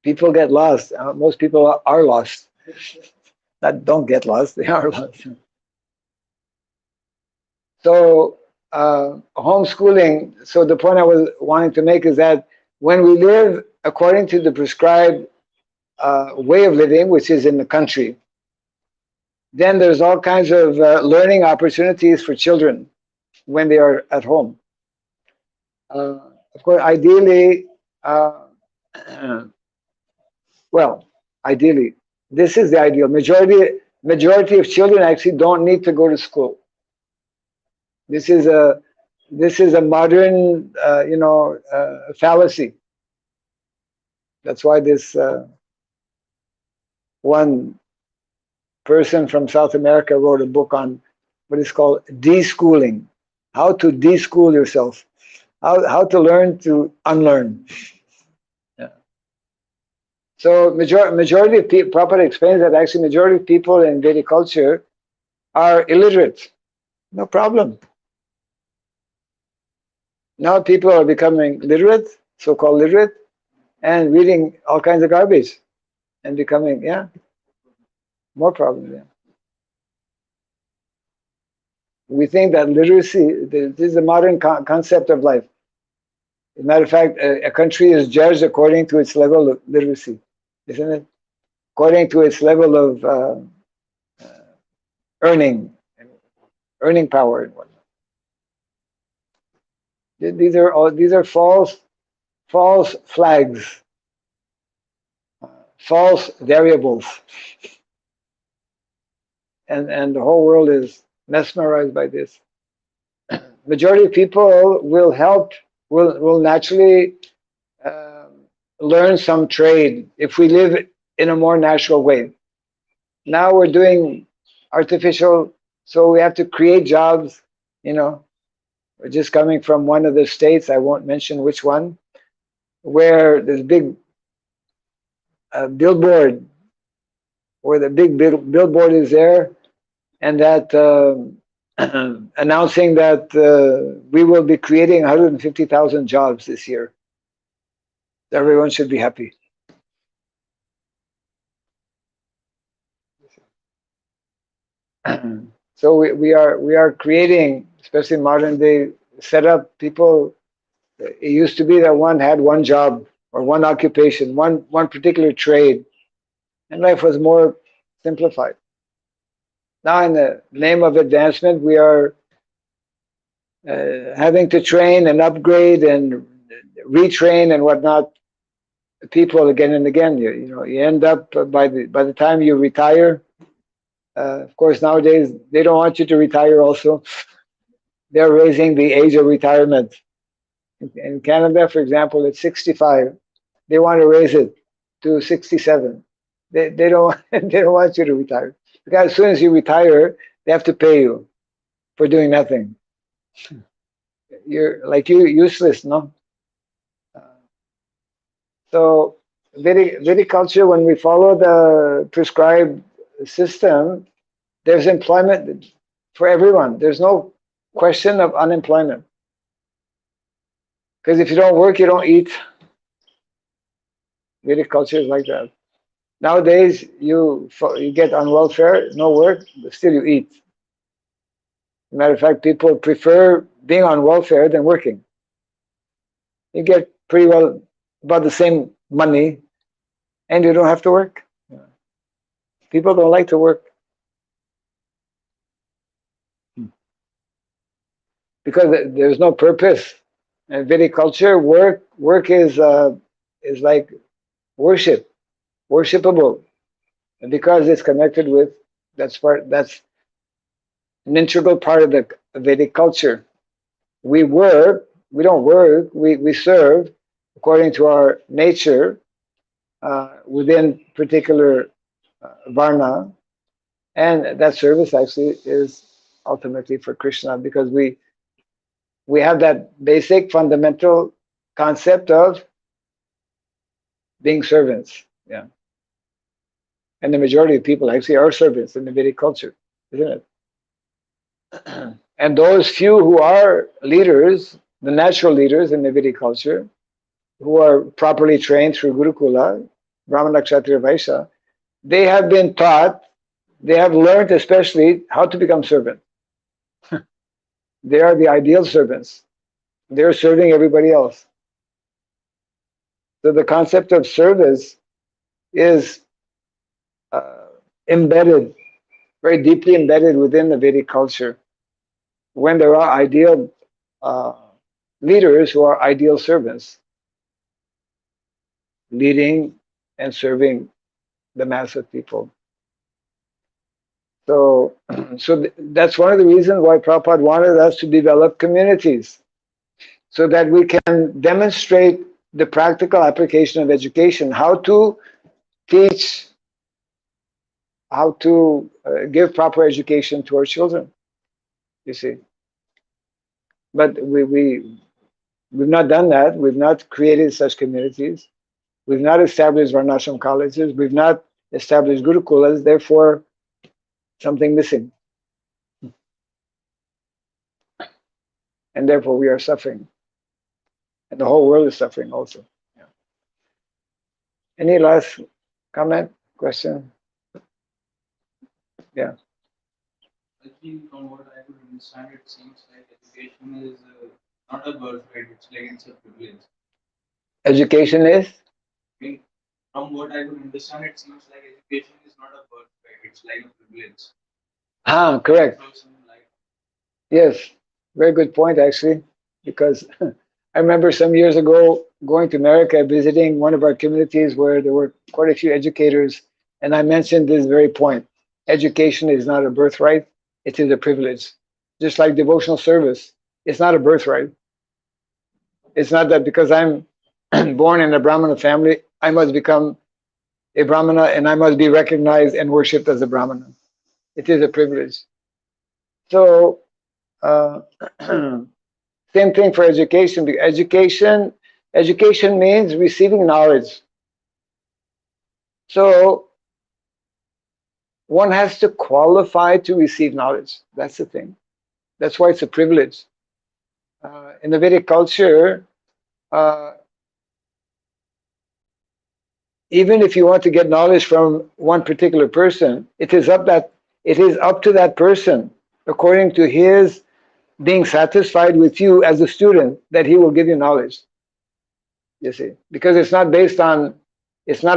People get lost. Most people are lost. That don't get lost, they are lost. So homeschooling, so the point I was wanting to make is that when we live according to the prescribed way of living, which is in the country, then there's all kinds of learning opportunities for children when they are at home. Of course, ideally, well, ideally, this is the ideal. Majority of children actually don't need to go to school. This is a modern, fallacy. That's why this one person from South America wrote a book on what is called de-schooling, how to de-school yourself, how to learn to unlearn. Yeah. So majority of people, Prabhupada explains that actually majority of people in Vedic culture are illiterate. No problem. Now people are becoming literate, so-called literate, and reading all kinds of garbage and becoming, more problems. Yeah. We think that literacy, this is a modern concept of life. As a matter of fact, a country is judged according to its level of literacy, isn't it? According to its level of earning power and whatnot. These are false flags, false variables, and the whole world is mesmerized by this. Majority of people will naturally learn some trade if we live in a more natural way. Now we're doing artificial, so we have to create jobs. We're just coming from one of the states, I won't mention which one, where there's big billboard, where the big billboard is there, and that announcing that we will be creating 150,000 jobs this year. Everyone should be happy. So we are creating, especially modern day setup. People, it used to be that one had one job or one occupation, one particular trade, and life was more simplified. Now, in the name of advancement, we are having to train and upgrade and retrain and whatnot people again and again. You end up by the time you retire. Of course, nowadays they don't want you to retire. Also, they're raising the age of retirement. In Canada, for example, it's 65. They want to raise it to 67. They don't they don't want you to retire, because as soon as you retire, they have to pay you for doing nothing. You're like useless, no? So Vedic culture, when we follow the prescribed system, there's employment for everyone. There's no question of unemployment. Because if you don't work, you don't eat. Vedic culture is like that. Nowadays, you get on welfare, no work, but still you eat. Matter of fact, people prefer being on welfare than working. You get pretty well about the same money, and you don't have to work. People don't like to work because there's no purpose. In Vedic culture, work is like worship, worshipable, and because it's connected with that's an integral part of the Vedic culture. We work, we don't work, we serve according to our nature within particular Varna, and that service actually is ultimately for Krishna because we have that basic fundamental concept of being servants. Yeah. And the majority of people actually are servants in the Vedic culture, isn't it? And those few who are leaders, the natural leaders in the Vedic culture, who are properly trained through Gurukula, Brahmana, Kshatriya, Vaishya, they have been taught, they have learned especially how to become servants. They are the ideal servants. They're serving everybody else. So the concept of service is embedded, very deeply embedded within the Vedic culture. When there are ideal leaders who are ideal servants, leading and serving the mass of people. So, that's one of the reasons why Prabhupada wanted us to develop communities, so that we can demonstrate the practical application of education, how to teach, how to give proper education to our children, you see. But we've not done that. We've not created such communities. We've not established Varnashram colleges. We've not established Gurukulas. Therefore, something missing. And therefore, we are suffering. And the whole world is suffering also. Yeah. Any last comment, question? Yeah. I think from what I could understand, it seems like education is not a birthright, it's like it's a privilege. Education is? I mean, from what I could understand, it seems like education is not a birthright, it's like a privilege. Correct. Yes, very good point actually, because I remember some years ago going to America, visiting one of our communities where there were quite a few educators, and I mentioned this very point. Education is not a birthright, it is a privilege. Just like devotional service, it's not a birthright. It's not that because I'm born in a Brahmana family, I must become a Brahmana and I must be recognized and worshipped as a Brahmana. It is a privilege. So, same thing for education. Education means receiving knowledge. So one has to qualify to receive knowledge. That's the thing. That's why it's a privilege. In the Vedic culture, even if you want to get knowledge from one particular person, it is up to that person, according to his being satisfied with you as a student, that he will give you knowledge. You see, because it's not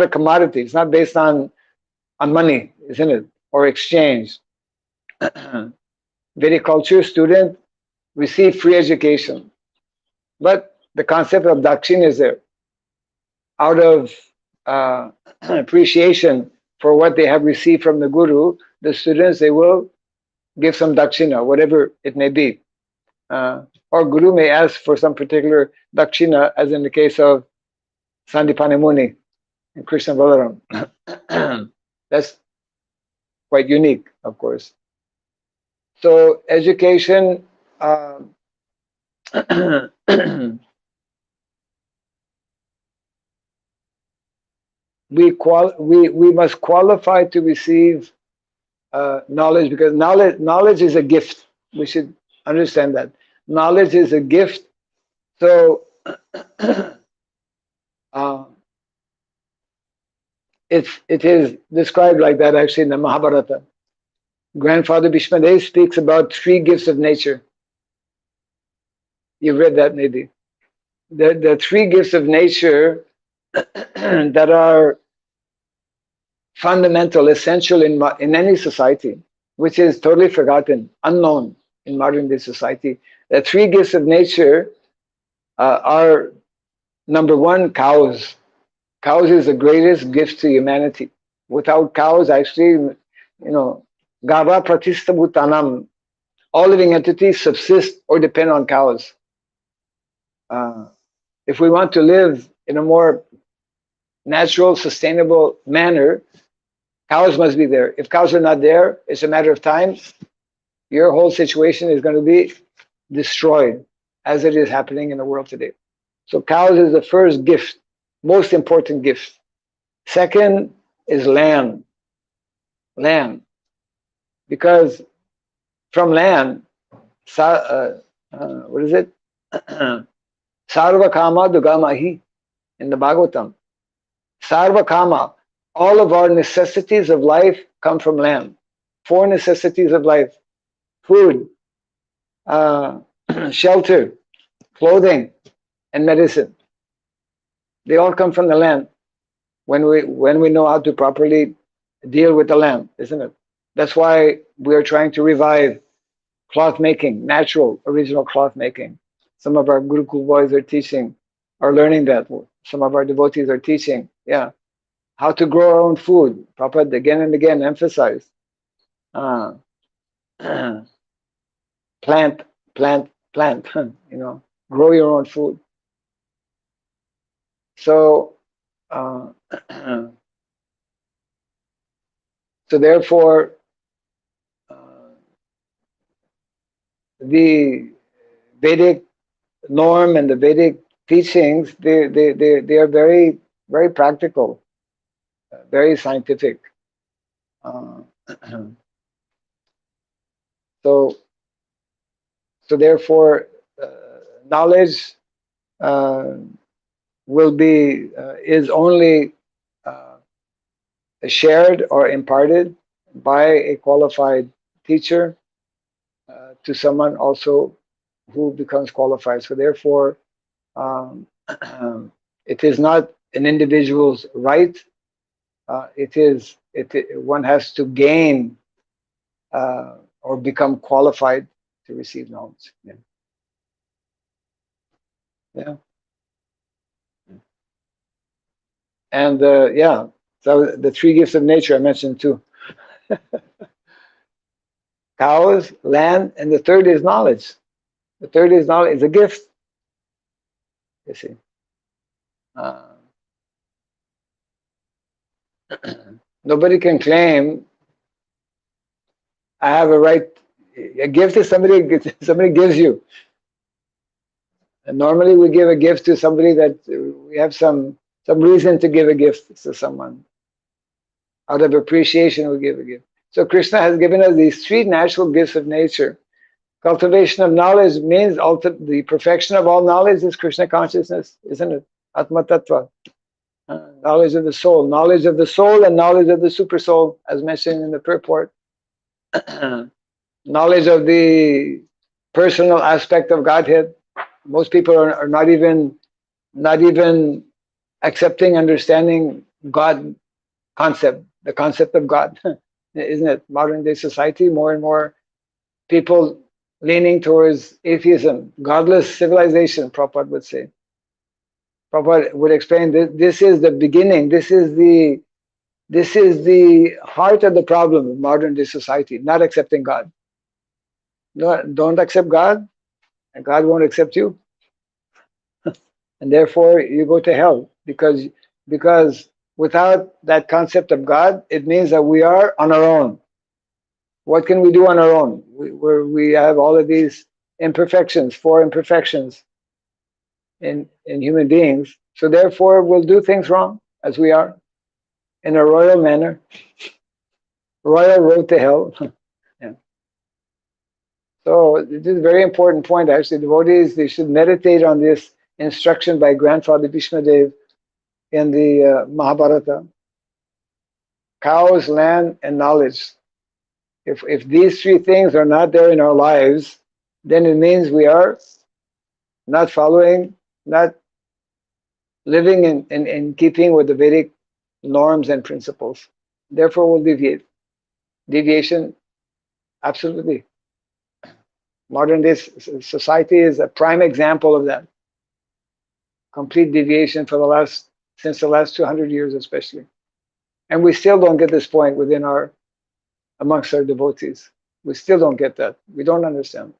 a commodity. It's not based on money, isn't it, or exchange. Vedic culture student receive free education, but the concept of dakshina is there. Out of appreciation for what they have received from the guru, the students, they will give some dakshina, whatever it may be. Or guru may ask for some particular dakshina, as in the case of Sandipani Muni and Krishna Balaram. That's quite unique, of course. So education, we must qualify to receive knowledge, because knowledge is a gift. We should understand that knowledge is a gift. So it is described like that actually in the Mahabharata. Grandfather Bhishmadev speaks about 3 gifts of nature. You've read that maybe. The 3 gifts of nature that are fundamental, essential in any society, which is totally forgotten, unknown in modern day society. The 3 gifts of nature are, number 1, cows. Cows is the greatest gift to humanity. Without cows, actually, Gava Pratistabhutanam, all living entities subsist or depend on cows. If we want to live in a more natural, sustainable manner, cows must be there. If cows are not there, it's a matter of time. Your whole situation is going to be destroyed, as it is happening in the world today. So cows is the first gift, most important gift. Second is land. Land. Because from land, what is it? Sarva kama dugamahi in the Bhagavatam. Sarva kama, all of our necessities of life come from land. 4 necessities of life: food, shelter, clothing, and medicine. They all come from the land when we know how to properly deal with the land, isn't it? That's why we are trying to revive cloth making, natural, original cloth making. Some of our Gurukul boys are learning that. Some of our devotees are teaching, how to grow our own food. Prabhupada again and again emphasized. Plant, grow your own food. So, so therefore, the Vedic norm and the Vedic teachings, they are very, very practical, very scientific. So therefore, knowledge is only shared or imparted by a qualified teacher to someone also who becomes qualified. So therefore, it is not an individual's right. One has to gain or become qualified to receive knowledge. Yeah. And so the 3 gifts of nature I mentioned too. Cows, land, and the third is knowledge. The third is knowledge. It's a gift. You see. Nobody can claim I have a right. A gift is somebody gives you. And normally we give a gift to somebody that we have some reason to give a gift to someone. Out of appreciation we give a gift. So Krishna has given us these 3 natural gifts of nature. Cultivation of knowledge means the perfection of all knowledge is Krishna consciousness, isn't it? Atma Tattva. Knowledge of the soul and knowledge of the super soul, as mentioned in the purport. Knowledge of the personal aspect of Godhead. Most people are not even accepting, understanding God concept, the concept of God. Isn't it? Modern day society, more and more people leaning towards atheism, godless civilization, Prabhupada would say. Prabhupada would explain this is the beginning, this is the heart of the problem of modern day society, not accepting God. Don't accept God, and God won't accept you. And therefore you go to hell, because without that concept of God, it means that we are on our own. What can we do on our own? We have all of these imperfections, 4 imperfections in human beings. So therefore we'll do things wrong, as we are, in a royal manner. Royal road to hell. So this is a very important point. Actually, devotees, they should meditate on this instruction by Grandfather Bhishmadev in the Mahabharata. cows, land, and knowledge. If these three things are not there in our lives, then it means we are not following, not living in keeping with the Vedic norms and principles. Therefore, we'll deviate. Deviation, absolutely. Modern day society is a prime example of that. Complete deviation since the last 200 years, especially. And we still don't get this point amongst our devotees. We still don't get that. We don't understand.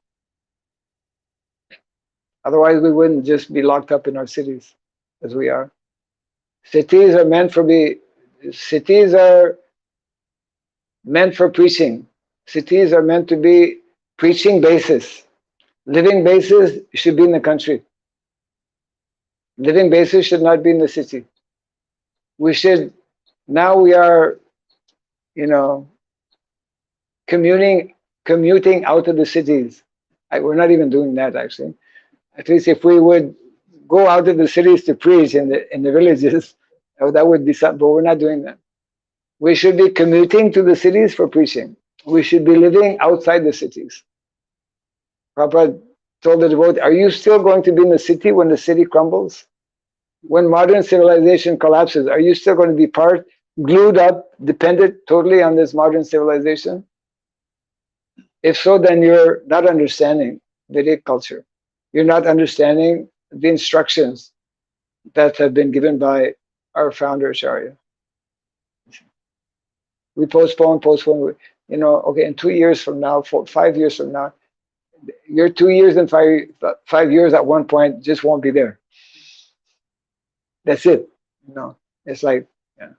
Otherwise, we wouldn't just be locked up in our cities as we are. Cities are meant for preaching. Cities are meant to be preaching bases. Living bases should be in the country. Living bases should not be in the city. Now we are, commuting out of the cities. We're not even doing that, actually. At least if we would go out of the cities to preach in the villages, that would be something, but we're not doing that. We should be commuting to the cities for preaching. We should be living outside the cities. Prabhupada told the devotee, are you still going to be in the city when the city crumbles? When modern civilization collapses, are you still going to be glued up, dependent totally on this modern civilization? If so, then you're not understanding Vedic culture. You're not understanding the instructions that have been given by our founder Acharya. We postpone. Okay, in 2 years from now, 5 years from now, your 2 years and 5 years at one point just won't be there. That's it. It's like, yeah.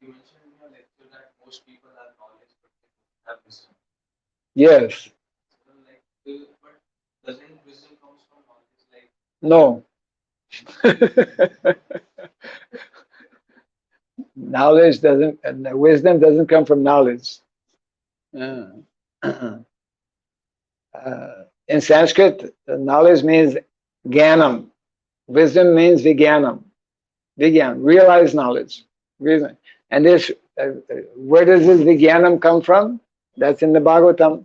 You mentioned in your lecture that most people have knowledge but they don't have wisdom. Yes. So but doesn't wisdom comes from knowledge? No. Knowledge doesn't, wisdom doesn't come from knowledge. In Sanskrit, knowledge means jnanam. Wisdom means vijnanam. Vijnana, realized knowledge. Reason. And this, where does this vijnanam come from? That's in the Bhagavatam.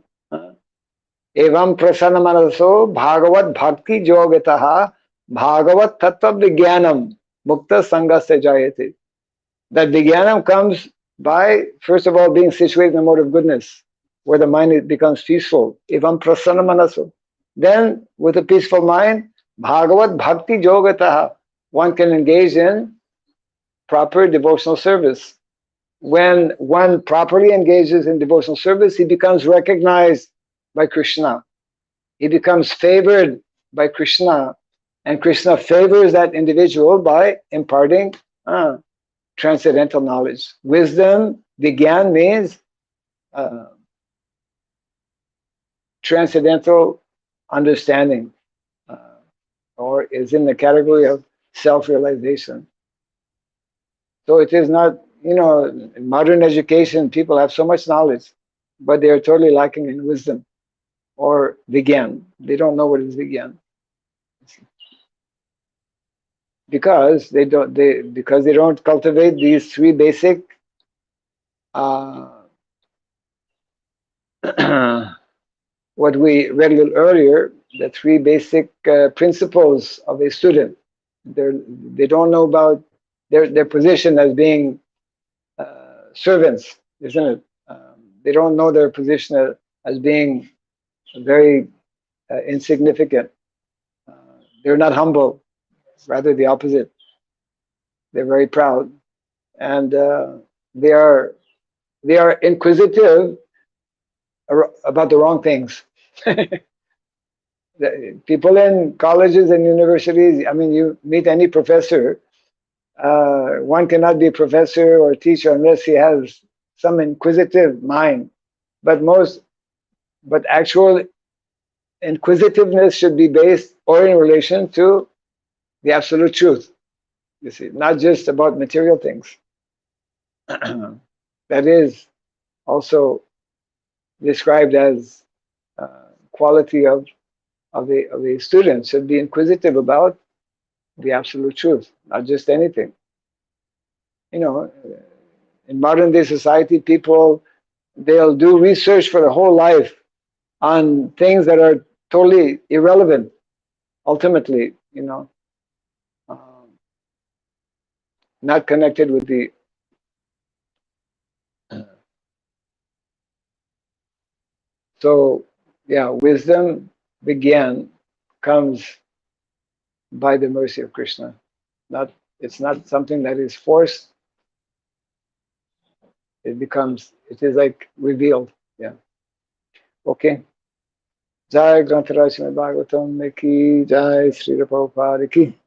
Evam prasanamanaso bhagavat bhakti jogataha bhagavat tattva vijnanam mukta sangasya jayate. That vijnanam comes by, first of all, being situated in the mode of goodness, where the mind becomes peaceful. Evam prasanamanaso. Then, with a peaceful mind, bhagavat bhakti jogataha, one can engage in proper devotional service. When one properly engages in devotional service, he becomes recognized by Krishna. He becomes favored by Krishna. And Krishna favors that individual by imparting transcendental knowledge. Wisdom, vijnan means transcendental understanding, or is in the category of self-realization. So it is not, in modern education, people have so much knowledge, but they are totally lacking in wisdom or vijnan. They don't know what is vijnan. Because they don't cultivate these three basic what we read a little earlier, the three basic principles of a student. They don't know about their position as being servants, isn't it? They don't know their position as being very insignificant. They're not humble, rather the opposite. They're very proud, and they are inquisitive about the wrong things. People in colleges and universities, you meet any professor, one cannot be a professor or teacher unless he has some inquisitive mind. But actual inquisitiveness should be based or in relation to the absolute truth. You see, not just about material things. That is also described as quality of of a student should be inquisitive about the absolute truth, not just anything. You know, in modern day society, people, they'll do research for their whole life on things that are totally irrelevant, ultimately, you know, not connected with the. So, yeah, wisdom comes by the mercy of Krishna. It's not something that is forced. It is like revealed. Yeah. Okay. Jai Grantaraj Srimad Bhagavatam ki Jai Sri Prabhupada ki.